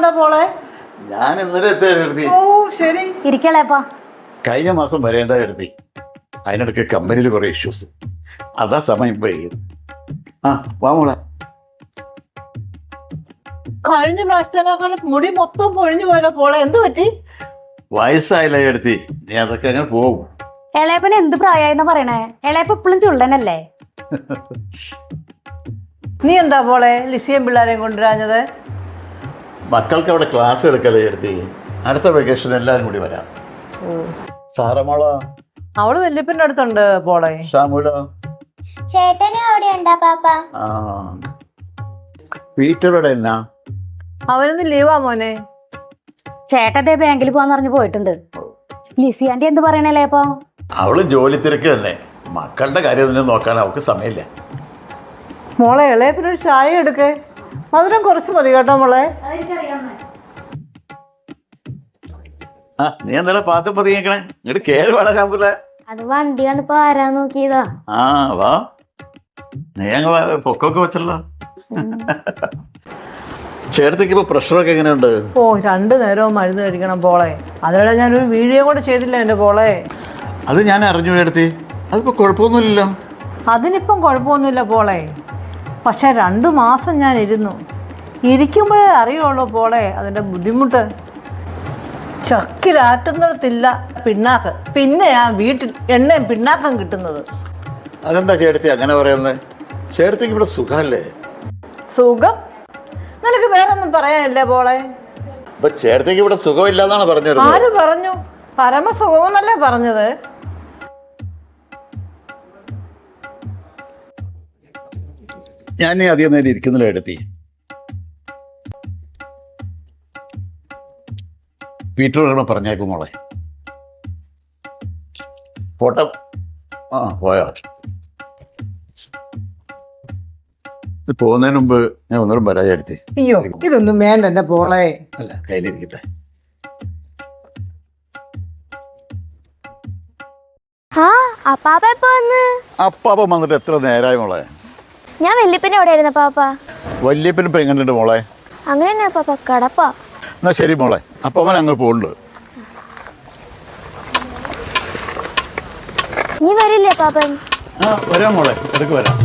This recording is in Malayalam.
എത്താനാ പോളെ? ഞാൻ ഇന്നലെ എത്തി. ഓ ശരി, ഇരിക്കലേപ്പാ. കഴിഞ്ഞ മാസം വരേണ്ട എടുത്തി. അതിനിടയ്ക്ക് കമ്പനിയിൽ കുറെ ഇഷ്യൂസ്, അതാ സമയം പോയി. ആ വാ മോളെ. കഴിഞ്ഞ പ്രാവശ്യത്തേക്കാൾ മുടി മൊത്തം പൊഴിഞ്ഞു പോയല്ലോ പോളെ, എന്ത് പറ്റി? വയസ്സായില്ല എടുത്തി, നീ അതൊക്കെ അങ്ങനെ പോകും. ഇളയപ്പന് എന്ത് പ്രായമായെന്നാ പറയണേ? ഇളയപ്പ ഇപ്പോഴും ചുള്ളനല്ലേ? നീ എന്താ പോളെ ലിസിയും പിള്ളേരെയും കൊണ്ടുവരാഞ്ഞത്? മക്കൾക്ക് അവിടെ ക്ലാസ് എടുക്കലേ എടുത്തി. അടുത്ത വെക്കേഷൻ എല്ലാവരും കൂടി വരാം. സാറമോളോ? അവള് വല്യപ്പൻ്റെ അടുത്തുണ്ട് പോളെ. ഷാമൂലോ? ചേട്ടനും അവിടെ ഉണ്ടാ പാപ്പ? ആ പീറ്ററുടെ എന്നാ? അവനൊന്ന് ലീവാ മോനെ. ചേട്ടന്റെ ബാങ്കിൽ പോവാന്ന് പറഞ്ഞു പോയിട്ടുണ്ട്. ലിസി ആന്റി എന്ത് പറയണല്ലേ അപ്പൊ? അവള് ജോലി തിരക്ക് തന്നെ, മക്കളുടെ കാര്യം തന്നെ നോക്കാൻ അവൾക്ക് സമയമില്ല. മോളെ ഇളയപ്പിനൊരു ചായ എടുക്കേ, മധുരം കുറച്ച് മതി കേട്ടോ മോളെ. ആ നീ എന്താ പാത്ത് പതിക്കണേ? ഇങ്ങോട്ട് കേറി വേണം പോലെ. അത് വണ്ടി കണ്ടിപ്പോ ആരാ നോക്കിയതാ. ആ വാ, നീ അങ്ങ് പൊക്കൊക്കെ വെച്ചല്ലോ. ചേട്ടത്തേക്ക് ഇപ്പൊ പ്രഷറൊക്കെ എങ്ങനെയുണ്ട്? ഓ 2 നേരവും മരുന്ന് കഴിക്കണം പോളെ. അതിനിടെ ഞാനൊരു വീഡിയോ കൂടെ ചെയ്തില്ല എൻ്റെ പോളെ. അത് ഞാൻ അറിഞ്ഞു എടുത്തി, അതിപ്പോ കുഴപ്പമൊന്നുമില്ലല്ലോ. അതിനിപ്പം കുഴപ്പമൊന്നുമില്ല പോളെ, പക്ഷെ 2 മാസം ഞാൻ ഇരിക്കുമ്പോഴേ അറിയുള്ളൂ പോളെ അതിൻ്റെ ബുദ്ധിമുട്ട്. ചക്കിലാട്ടുന്നിടത്തില്ല പിണ്ണാക്ക്, പിന്നെ ആ വീട്ടിൽ എണ്ണയും പിണ്ണാക്കം കിട്ടുന്നത്. അതെന്താ ചേട്ടത്തി അങ്ങനെ പറയുന്നത്? ചേട്ടത്തേക്ക് ഇവിടെ സുഖമല്ലേ? സുഖം? നിനക്ക് വേറൊന്നും പറയാനില്ലേ പോളെ? അപ്പൊ ചേട്ടത്തേക്ക് ഇവിടെ സുഖമില്ലാന്നാണ് പറഞ്ഞത്? ആര് പറഞ്ഞു? പരമസുഖമെന്നല്ലേ പറഞ്ഞത്. ഞാൻ അധികം നേരം ഇരിക്കുന്നില്ല എടുത്തി. പീറ്ററോട് പറഞ്ഞേക്കും മോളെ. ഫോട്ടോ ആ പോയോ? പോകുന്നതിന് മുമ്പ് ഞാൻ ഒന്നുകൂടെ വരാതി. അയ്യോ ഇതൊന്നും വേണ്ട എൻ്റെ പോളെ. അല്ല കയ്യിലിരിക്കട്ടെ. അപ്പാപ്പ വന്നിട്ട് എത്ര നേരമായി മോളെ? ഞാൻ വല്യപ്പനെ എവിടെ ആയിരുന്നു പാപ്പ? വല്യപ്പന് ഇപ്പൊ എങ്ങനെയുണ്ട് മോളെ? അങ്ങനെ പാപ്പ കടപ്പാ. എന്നാ ശരി മോളെ, അപ്പവൻ അങ്ങ് പോകുന്നുണ്ട്. നീ വരില്ലേ പാപ്പൻ? ആ വരാം മോളെ, ഇടയ്ക്ക് വരാം.